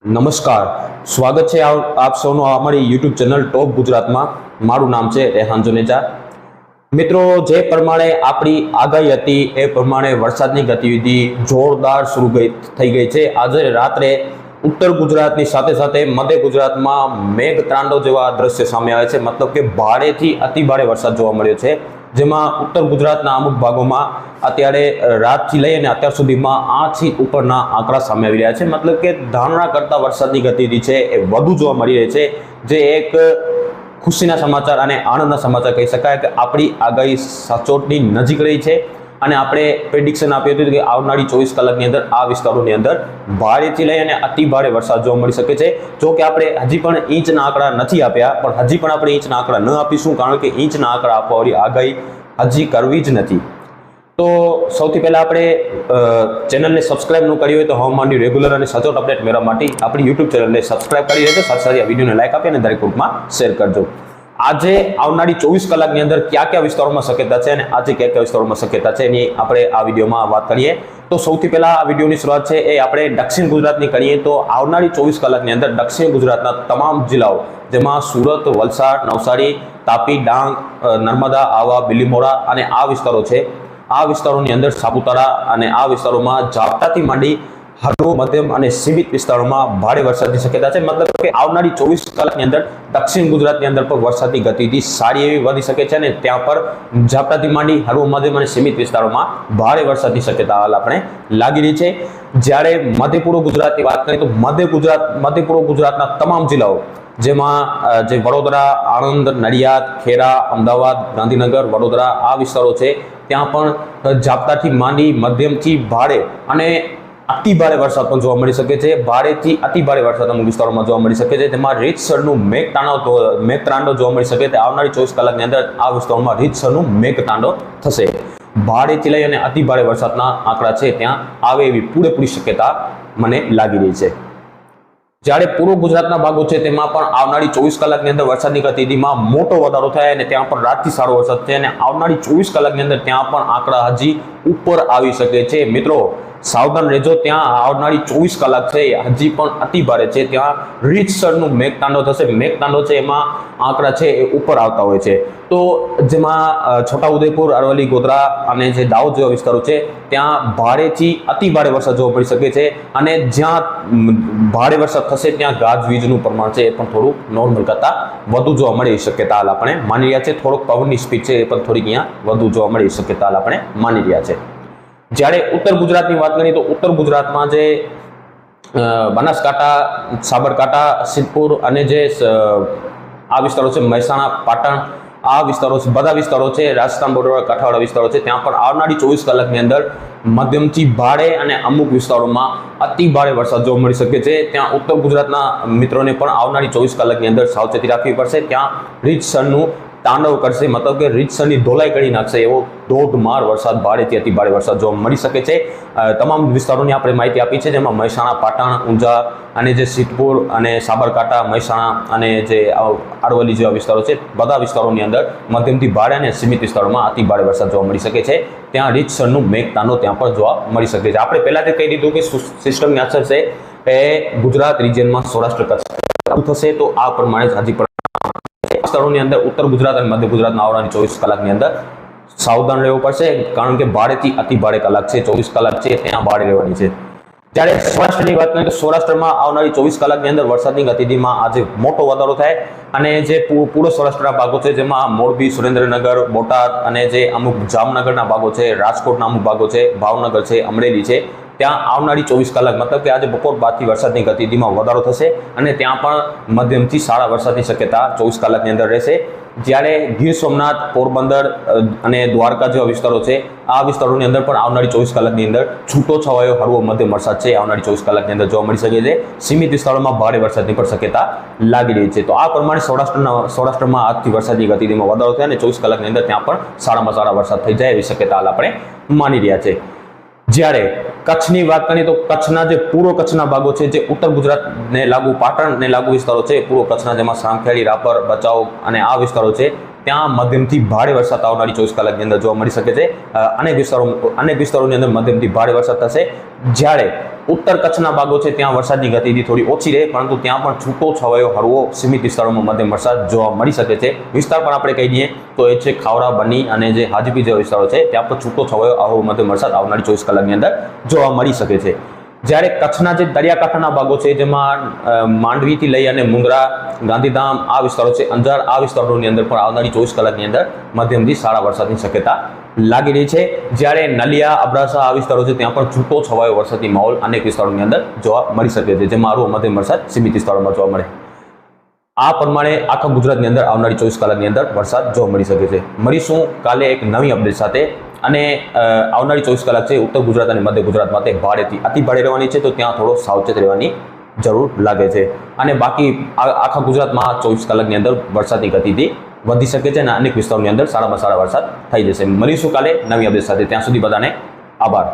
નમસ્કાર, સ્વાગત છે આપ સૌનું અમારી યુટ્યુબ ચેનલ ટોપ ગુજરાતમાં. મારું નામ છે રેહાન જુનેજા. મિત્રો, જે પ્રમાણે આપણી આગાહી હતી એ પ્રમાણે વરસાદની ગતિવિધિ જોરદાર થઈ ગઈ છે. આજે રાત્રે ઉત્તર ગુજરાતની સાથે સાથે મધ્ય ગુજરાતમાં મેઘતાંડવ જેવા દ્રશ્ય સામે આવે છે. મતલબ કે ભારેથી અતિ ભારે વરસાદ જોવા મળ્યો છે, જેમાં ઉત્તર ગુજરાતના અમુક ભાગોમાં અત્યારે રાતથી લઈ અને અત્યાર સુધીમાં 8 થી ઉપરના આંકડા સામે આવી રહ્યા છે. મતલબ કે ધારણા કરતા વરસાદની ગતિવિધિ છે એ વધુ જોવા મળી રહી છે, જે એક ખુશીના સમાચાર અને આનંદના સમાચાર કહી શકાય કે આપણી આગાહી સચોટની નજીક રહી છે. અને આપણે પ્રેડિક્શન આપ્યું હતું કે આવનારી 24 કલાકની અંદર આ વિસ્તારોની અંદર ભારેથી લઈ અને અતિ ભારે વરસાદ જોવા મળી શકે છે. જો કે આપણે હજી પણ ઇંચના આંકડા નથી આપ્યા, પણ હજી પણ આપણે ઇંચના આંકડા ન આપીશું, કારણ કે ઇંચના આંકડા આપવાની આગાહી હજી કરવી જ નથી. તો સૌથી પહેલાં આપણે ચેનલને સબસ્ક્રાઇબ ન કરી હોય તો હવામાનની રેગ્યુલર અને સચોટ અપડેટ મેળવવા માટે આપણી યુટ્યુબ ચેનલને સબસ્ક્રાઇબ કરી લેજો. સાથે સાથે આ વિડીયોને લાઈક આપી અને દરેક ગ્રુપમાં શેર કરજો. આજે આવનારી 24 કલાકની અંદર કયા કયા વિસ્તારોમાં શક્યતા છે અને આજે કયા કયા વિસ્તારોમાં શક્યતા છે એની આપણે આ વિડીયોમાં વાત કરીએ. તો સૌથી પહેલા આ વિડીયોની શરૂઆત છે એ આપણે દક્ષિણ ગુજરાતની કરીએ. તો આવનારી 24 કલાકની અંદર દક્ષિણ ગુજરાતના તમામ જિલ્લાઓ, જેમાં સુરત, વલસાડ, નવસારી, તાપી, ડાંગ, નર્મદા, આવા, બિલીમોરા અને આ વિસ્તારો છે, આ વિસ્તારોની અંદર સાપુતારા અને આ વિસ્તારોમાં ઝાપટાથી માંડી હળવો, મધ્યમ અને સીમિત વિસ્તારોમાં ભારે વરસાદની શક્યતા છે. મતલબ કે આવનારી 24 કલાકની અંદર દક્ષિણ ગુજરાતની અંદર પણ વરસાદની ગતિવિધિ સારી એવી વધી શકે છે અને ત્યાં પર ઝાપટાથી માંડી હળવો, મધ્યમ અને સીમિત વિસ્તારોમાં ભારે વરસાદની શક્યતા હાલ આપણે લાગી રહી છે. જ્યારે મધ્ય પૂર્વ ગુજરાતની વાત કરીએ તો મધ્ય પૂર્વ ગુજરાતના તમામ જિલ્લાઓ, જેમાં જે વડોદરા, આણંદ, નડિયાદ, ખેડા, અમદાવાદ, ગાંધીનગર, વડોદરા આ વિસ્તારો છે, ત્યાં પણ ઝાપટાથી માંડી મધ્યમથી ભારે અને અતિ ભારે વરસાદ પણ જોવા મળી શકે છે. ભારેથી અતિ ભારે વરસાદ અમુક વિસ્તારોમાં જોવા મળી શકે છે, જેમાં રીતસરનું મેઘતાંડવ જોવા મળી શકે છે. આવનારી 24 કલાકની અંદર આ વિસ્તારોમાં રીતસરનું મેઘતાંડવ થશે. ભારેથી લઈ અને અતિ ભારે વરસાદના આંકડા છે ત્યાં આવે એવી પૂરેપૂરી શક્યતા મને લાગી રહી છે. જ્યારે પૂર્વ ગુજરાતના ભાગો છે તેમાં પણ આવનારી 24 કલાકની અંદર વરસાદની ગતિવિધિમાં મોટો વધારો થાય અને ત્યાં પણ રાતથી સારો વરસાદ છે અને આવનારી 24 કલાકની અંદર ત્યાં પણ આંકડા હજી ઉપર આવી શકે છે. મિત્રો, સાવધાન રહેજો. ત્યાં આવનારી 24 કલાક છે હજી પણ અતિ ભારે છે. ત્યાં રીતસરનું મેઘતાંડવ થશે. મેઘતાંડવ છે એમાં આંકડા છે એ ઉપર આવતા હોય છે. તો જેમાં છોટાઉદેપુર, અરવલ્લી, ગોધરા અને જે દાહોદ જેવા વિસ્તારો છે ત્યાં ભારેથી અતિ ભારે વરસાદ જોવા મળી શકે છે. અને જ્યાં ભારે વરસાદ થશે ત્યાં ગાજવીજનું પ્રમાણ છે એ પણ થોડું નોર્મલ કરતાં વધુ જોવા મળે એ શક્યતા હાલ આપણે માની રહ્યા છે. થોડોક પવનની સ્પીડ છે એ પણ થોડીક અહીંયા વધુ જોવા મળે એ શક્યતા હાલ આપણે માની રહ્યા છે. જ્યારે ઉત્તર ગુજરાતની વાત કરીએ તો ઉત્તર ગુજરાતમાં જે બનાસકાંઠા, સાબરકાંઠા, સિદ્ધપુર અને જે આ વિસ્તારો છે, મહેસાણા, પાટણ આ વિસ્તારો છે, બધા વિસ્તારો છે, રાજસ્થાન બોર્ડર, કાંઠાવાળા વિસ્તારો છે, ત્યાં પણ આવનારી 24 કલાકની અંદર મધ્યમથી ભારે અને અમુક વિસ્તારોમાં અતિ ભારે વરસાદ જોવા મળી શકે છે. ત્યાં ઉત્તર ગુજરાતના મિત્રોને પણ આવનારી 24 કલાકની અંદર સાવચેતી રાખવી પડશે. ત્યાં રીતસરનું તાંડવ કરશે, મતલબ કે રીતસરની ધોલાઈ કરી નાખશે એવો ધોધમાર વરસાદ, ભારેથી અતિ ભારે વરસાદ જોવા મળી શકે છે. તમામ વિસ્તારોની આપણે માહિતી આપી છે, જેમાં મહેસાણા, પાટણ, ઊંઝા અને જે સિદ્ધપુર અને સાબરકાંઠા, મહેસાણા અને જે અરવલ્લી જેવા વિસ્તારો છે, બધા વિસ્તારોની અંદર મધ્યમથી ભારે અને સીમિત વિસ્તારોમાં અતિ ભારે વરસાદ જોવા મળી શકે છે. ત્યાં રીતસરનું મેઘતાંડવ ત્યાં પણ જોવા મળી શકે છે. આપણે પહેલાથી કહી દીધું કે સિસ્ટમની અસર છે એ ગુજરાત રિજિયનમાં સૌરાષ્ટ્ર કચ્છ થશે. તો આ પ્રમાણે જ હજી પણ વિસ્તારોની અંદર ઉત્તર ગુજરાત અને મધ્ય ગુજરાતના આવનારી 24 કલાકની અંદર સાવધાન રહેવું પડશે, કારણ કે ભારેથી અતિ ભારે કલાક છે, 24 કલાક છે ત્યાં ભારે રહેવાની છે. જ્યારે સૌરાષ્ટ્રની વાત કરીએ તો સૌરાષ્ટ્રમાં આવનારી 24 કલાકની અંદર વરસાદની ગતિવિધિમાં આજે મોટો વધારો થાય અને જે પૂર્વ સૌરાષ્ટ્રના ભાગો છે, જેમાં મોરબી, સુરેન્દ્રનગર, બોટાદ અને જે અમુક જામનગરના ભાગો છે, રાજકોટના અમુક ભાગો છે, ભાવનગર છે, અમરેલી છે, ત્યાં આવનારી 24 કલાક મતલબ કે આજે બપોર બાદથી વરસાદની ગતિવિધિમાં વધારો થશે અને ત્યાં પણ મધ્યમથી સારા વરસાદની શક્યતા 24 કલાકની અંદર રહેશે. જ્યારે ગીર સોમનાથ, પોરબંદર અને દ્વારકા જેવા વિસ્તારો છે, આ વિસ્તારોની અંદર પણ આવનારી 24 કલાકની અંદર છૂટો છવાયો હળવો મધ્યમ વરસાદ છે આવનારી 24 કલાકની અંદર જોવા મળી શકે છે. સીમિત વિસ્તારોમાં ભારે વરસાદની પણ શક્યતા લાગી રહી છે. તો આ પ્રમાણે સૌરાષ્ટ્રમાં આજથી વરસાદની ગતિવિધિમાં વધારો થાય અને 24 કલાકની અંદર ત્યાં પણ સારામાં સારા વરસાદ થઈ જાય એવી શક્યતા હાલ આપણે માની રહ્યા છે. જ્યારે કચ્છની વાત કરીએ તો કચ્છના જે પૂર્વ કચ્છના ભાગો છે, જે ઉત્તર ગુજરાતને લાગુ, પાટણને લાગુ વિસ્તારો છે પૂર્વ કચ્છના, જેમાં સામખિયાળી, રાપર, ભચાઉ અને આ વિસ્તારો છે, ત્યાં મધ્યમથી ભારે વરસાદ આવનારી 24 કલાકની અંદર જોવા મળી શકે છે. અનેક વિસ્તારોની અંદર મધ્યમથી ભારે વરસાદ થશે. જ્યારે ઉત્તર કચ્છના ભાગો છે ત્યાં વરસાદની ગતિવિધિ થોડી ઓછી રહે, પરંતુ ત્યાં પણ છૂટો છવાયો હળવો સીમિત વિસ્તારોમાં મધ્યમ વરસાદ જોવા મળી શકે છે. વિસ્તાર પણ આપણે કહી દઈએ તો એ છે ખાવડા, બની અને જે હાજીપી જેવા વિસ્તારો છે ત્યાં પણ છૂટો છવાયો હળવો મધ્યમ વરસાદ આવનારી 24 કલાકની અંદર જોવા મળી શકે છે. જ્યારે કચ્છના જે દરિયાકાંઠાના ભાગો છે જેમાં માંડવીથી લઈ અને મુંદ્રા, ગાંધીધામ આ વિસ્તારો છે, અંજાર આ વિસ્તારોની અંદર પણ આવનારી 24 કલાકની અંદર મધ્યમથી સારા વરસાદની શક્યતા લાગી રહી છે. જ્યારે નલિયા, અબડાસા આ વિસ્તારો છે ત્યાં પણ છૂટો છવાયો વરસાદી માહોલ અનેક વિસ્તારોની અંદર જોવા મળી શકે છે, જેમાં હળવો મધ્યમ વરસાદ સીમિત વિસ્તારોમાં જોવા મળે. આ પ્રમાણે આખા ગુજરાતની અંદર આવનારી 24 કલાકની અંદર વરસાદ જોવા મળી શકે છે. મળીશું કાલે એક નવી અપડેટ સાથે. અને આવનારી 24 કલાક છે ઉત્તર ગુજરાત અને મધ્ય ગુજરાત માટે ભારેથી અતિ ભારે રહેવાની છે, તો ત્યાં થોડો સાવચેત રહેવાની જરૂર લાગે છે. અને બાકી આખા ગુજરાતમાં 24 કલાકની અંદર વરસાદની ગતિથી વધી શકે છે અને અનેક વિસ્તારોની અંદર સારામાં સારા વરસાદ થઈ જશે. મળીશું કાલે નવી અપડેટ સાથે. ત્યાં સુધી બધાને આભાર.